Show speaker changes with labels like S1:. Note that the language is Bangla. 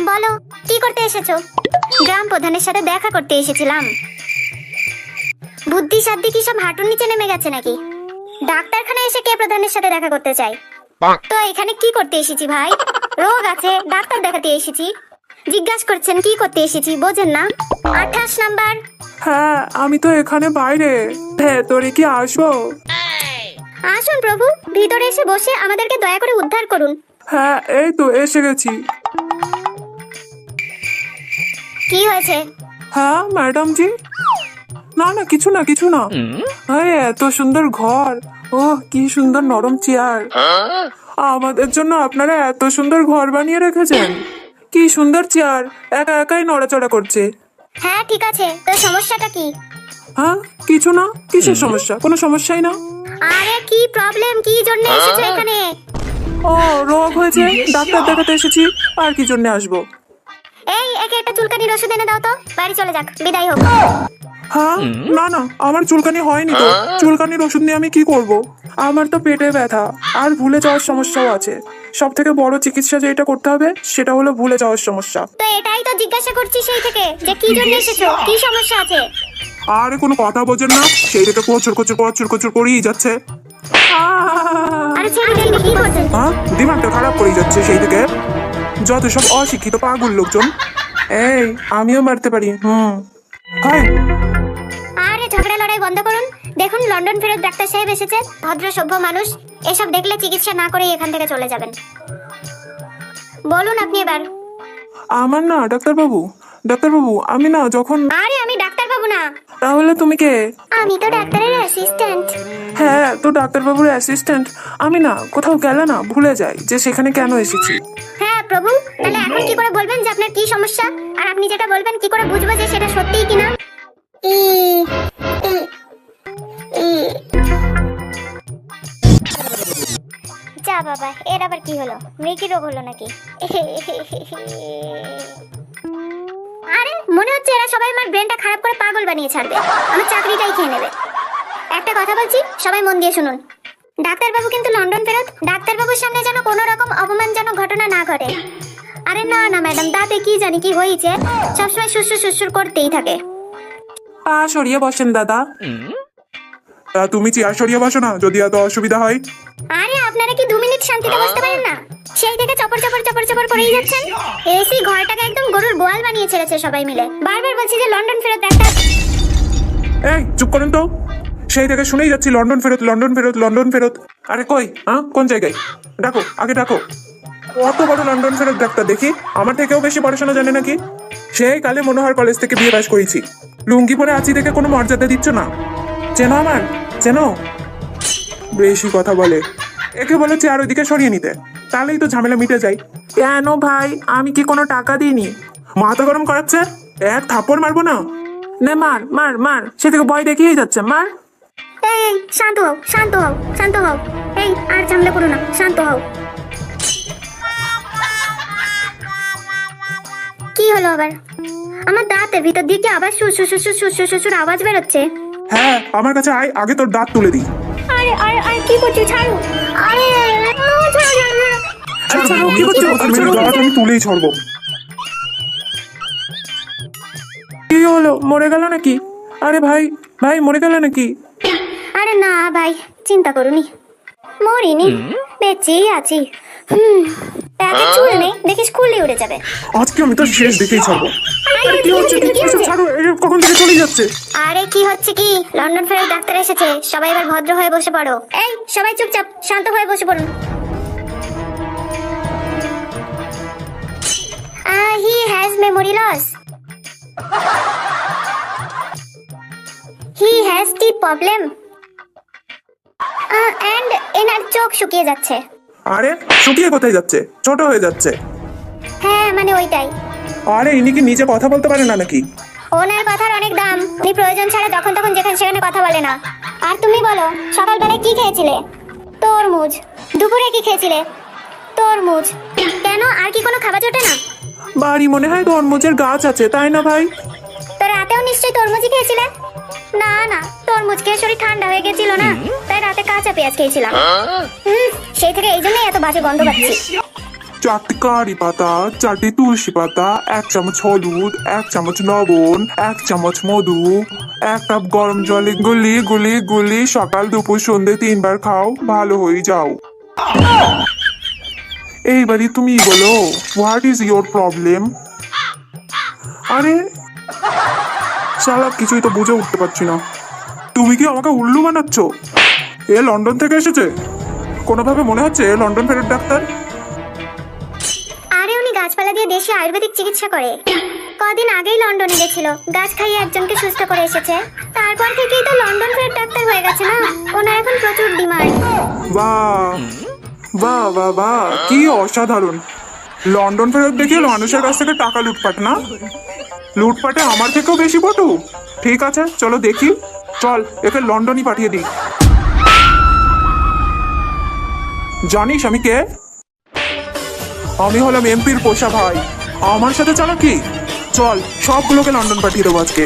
S1: বলো, কি করতে এসেছো? গ্রাম প্রধানের সাথে দেখা করতে এসেছিলাম। বুদ্ধি সাধ্যি কি সব হাঁটুর নিচে নেমে গেছে নাকি? ডাক্তারখানায় এসে কে প্রধানের সাথে দেখা করতে চায়? তো এখানে কি করতে এসেছি ভাই? রোগ আছে, ডাক্তার দেখাতে এসেছি। জিজ্ঞাসা করছেন কি করতে এসেছি, বোঝেন না? 28 নাম্বার।
S2: হ্যাঁ, আমি তো এখানে বাইরে। ভেতরে কি আসবো?
S1: আসুন প্রভু, ভিতরে এসে বসে আমাদেরকে দয়া করে উদ্ধার করুন।
S2: হ্যাঁ, এই তো এসে গেছি।
S1: কি হয়েছে?
S2: হ্যাঁ ম্যাডাম জি। না না, কিছু না কিছু না। আরে এত সুন্দর ঘর, ওহ কি সুন্দর নরম চেয়ার। আমাদের জন্য আপনারা এত সুন্দর ঘর বানিয়ে রেখেছেন। কি সুন্দর চেয়ার, একা একাই নড়াচড়া করছে।
S1: হ্যাঁ ঠিক আছে, তো সমস্যাটা কি?
S2: হ্যাঁ কিছু না। কিসের সমস্যা? কোনো সমস্যাই না।
S1: আরে কি প্রবলেম, কি জন্য এসেছো এখানে?
S2: ও রোগ হয়েছে, ডাক্তার দেখাতে এসেছি। আর কি জন্য আসবো?
S1: এই একে একটা চুলকানির ওষুধ এনে দাও তো, বাড়ি চলে যাক, বিদায় হোক।
S2: হ্যাঁ না না, আমার চুলকানি হয়নি তো। চুলকানির ওষুধ নিয়ে আমি কি করব? আমার তো পেটে ব্যথা আর ভুলে যাওয়ার সমস্যাও আছে। সব থেকে বড় চিকিৎসা যেটা করতে হবে সেটা হলো ভুলে যাওয়ার সমস্যা।
S1: তো এটাই তো জিজ্ঞাসা করছি সেই থেকে, যে কি জন্য এসেছো, কি সমস্যা আছে?
S2: আরে কোনো কথা বোঝেন না, সেই থেকে কচুর কচুর কচুর কচুর করেই যাচ্ছে।
S1: আরে ছেড়ে দিন, কি করছেন?
S2: হ্যাঁ, দিমাগটা খারাপ করেই যাচ্ছে সেই থেকে। যত সব অশিক্ষিত পাগল লোকজন। এই আমিও মারতে পারি। হাই।
S1: আরে ঝগড়া লড়াই বন্ধ করুন। দেখুন লন্ডন ফেরত ডাক্তার সাহেব এসেছে, ভদ্র সভ্য মানুষ। এসব দেখলে চিকিৎসা না করেই এখান থেকে চলে যাবেন। বলুন আপনি এবার।
S2: আমার না ডাক্তারবাবু, ডাক্তারবাবু আমি না যখন।
S1: আরে আমি ডাক্তার বাবু না।
S2: তাহলে তুমি কে?
S1: আমি তো ডাক্তারের অ্যাসিস্ট্যান্ট।
S2: হ্যাঁ, তো ডাক্তারবাবুর অ্যাসিস্ট্যান্ট। আমি না কোথাও গেলে না ভুলে যাই যে সেখানে কেন এসেছি।
S1: হ্যাঁ প্রভু, তাহলে এখন কি করে বলবেন যে আপনার কি সমস্যা? আর আপনি যেটা বলবেন কি করে বুঝবো যে সেটা সত্যিই কিনা? যা বাবা, এর আবার কি হলো? মৃগী রোগ হলো নাকি? আরে মনে হচ্ছে এরা সবাই আমার ব্রেনটা খারাপ করে পাগল বানিয়ে ছাড়বে, আমার চাকরিটাই খেয়ে নেবে। একটা কথা বলছি, সবাই মন দিয়ে শুনুন। ডাক্তারবাবু কিন্তু লন্ডন ফেরত। ডাক্তারবাবুর সামনে যেন কোনো রকম অপমানজনক ঘটনা না ঘটে। আরে না না ম্যাডাম, দাঁতে কি জানি কি হয়েছে, সবসময় সুসুর সুসুর করতেই থাকে।
S2: পা সরিয়ে বসেন দাদা। তুমি চেয়ার সরিয়ে বসো না যদি এত অসুবিধা হয়।
S1: আরে আপনারা কি 2 মিনিট শান্তিতে বসতে পারেন না? সেই থেকে চপর চপর চপর চপর করেই যাচ্ছেন। এসি ঘরটাকে একদম গরুর গোয়াল বানিয়ে ছেড়েছে সবাই মিলে। বারবার বলছি যে লন্ডন ফেরত ডাক্তার।
S2: এই চুপ করেন তো। সেই থেকে শুনেই যাচ্ছি লন্ডন ফেরত লন্ডন ফেরত লন্ডন ফেরত। আরে কই, কোন জায়গায়? ডাকো, আগে ডাকো। কত বড় লন্ডন ফেরত ডাক্তার দেখি, আমার থেকেও বেশি পড়াশোনা জানে নাকি? সেই কালে মনোহর কলেজ থেকে বিয়ে পাশ করেছি। লুঙ্গি পরে আছি দেখে কোনো মর্যাদা দিচ্ছ না। চেনো আমার? চেনো? বেশি কথা বলে। একে বলে চেয়ার ওইদিকে সরিয়ে নিতে, তাহলেই তো ঝামেলা মিটে যায়। কেন ভাই, আমি কি কোনো টাকা দিইনি? মাথা গরম করাচ্ছে, এক থাপ্পড় মারবো না? নে মার মার মার, সে থেকে ভয় দেখিয়েই যাচ্ছে, মার।
S1: এই শান্ত হও, শান্ত হও, শান্ত হও। এই আর ঝামেলা করো না, শান্ত হও। কি হলো আবার? আমার দাঁতের ভিতর দিয়ে কি আবার সুসু সুসু সুসু সুসুর আওয়াজ বেরোচ্ছে?
S2: হ্যাঁ, আমার কাছে আয়, আগে তোর দাঁত তুলে দিই।
S1: আরে আরে আরে কি করছিস? ছাড়ো। আরে
S2: ছাড়ো, কি হচ্ছে? আমি তুলেই ছাড়বো। কি হলো, মরে গেল নাকি? আরে ভাই ভাই, মরে গেল নাকি?
S1: আরে না ভাই, চিন্তা করুনি, মরিনি, বেঁচেই আছি। এত চুল নেই, দেখিস খুললে উড়ে যাবে।
S2: আজকে আমি তো শেষ দেখেই ছাড়বো। আরে কি হচ্ছে? ছাড়ো, কখন থেকে চলে যাচ্ছে।
S1: আরে কি হচ্ছে কি? লন্ডন ফেরত ডাক্তার এসেছে, সবাই এবার ভদ্র হয়ে বসে পড়ো। এই সবাই চুপচাপ শান্ত হয়ে বসে পড়ুন। He has memory loss. He has teeth problem. And এনার চোখ শুকিয়ে যাচ্ছে।
S2: আরে শুকিয়ে কোথায় যাচ্ছে? ছোট হয়ে যাচ্ছে।
S1: হ্যাঁ মানে ওইটাই।
S2: আরে ইনি কি নিজে কথা বলতে পারে না নাকি?
S1: ওনার কথার অনেক দাম, উনি প্রয়োজন ছাড়া যখন তখন যেখানে সেখানে কথা বলে না। আর তুমি বলো, সকালবেলায় কি খেয়েছিলে? তরমুজ। দুপুরে কি খেয়েছিলে? তরমুজ। কেন, আর কি কোনো খাবার জোটে না?
S2: বাড়ি মনে হয় তরমুজের গাছ আছে, তাই না ভাই?
S1: তো রাতেও নিশ্চয়ই তরমুজই খেয়েছিলে? না না, তরমুজ খেয়ে শরীর ঠান্ডা হয়ে গেছিল না, তাই রাতে কাঁচা পেঁয়াজ খেয়েছিলাম। সেই থেকে এই জন্যই এত বাজে গন্ধ পাচ্ছি।
S2: 4টি কারি পাতা, 4টি তুলসী পাতা, 1 চামচ হলুদ, 1 চামচ লবণ, 1 চামচ মধু, 1 কাপ গরম জলে গুলি গুলি গুলি সকাল দুপুর সন্ধে 3 বার খাও, ভালো হয়ে যাও। এইবারই তুমি বলো, হোয়াট ইজ ইয়োর প্রবলেম? আরে শালা কিছুই তো বুঝে উঠতে পারছি না। তুমি কি আমাকে উল্লু বানাচ্ছ? এ লন্ডন থেকে এসেছে, কোনোভাবে মনে হচ্ছে এ লন্ডন ফেরত ডাক্তার।
S1: আরে উনি গাছপালা দিয়ে দেশি আয়ুর্বেদিক চিকিৎসা করে। কদিন আগেই লন্ডনে গেছিল, গাছ খাইয়ে একজনকে সুস্থ করে এসেছে। তারপর থেকেই তো লন্ডন ফেরত ডাক্তার হয়ে গেছে না। ওনার এখন প্রচুর ডিমান্ড।
S2: বাহ বাহ বাহ বাহ, কি অসাধারণ। লন্ডন ফেরত দেখিয়ে মানুষের কাছ থেকে টাকা লুটপাট না? লুটপাটে আমার থেকেও বেশি পটু। ঠিক আছে চলো দেখি, চল একে লন্ডনই পাঠিয়ে দিই। জানিস আমি কে? আমি হলাম এমপির পোষা ভাই। আমার সাথে চলো কি? চল সবগুলোকে লন্ডন পাঠিয়ে দেবো আজকে।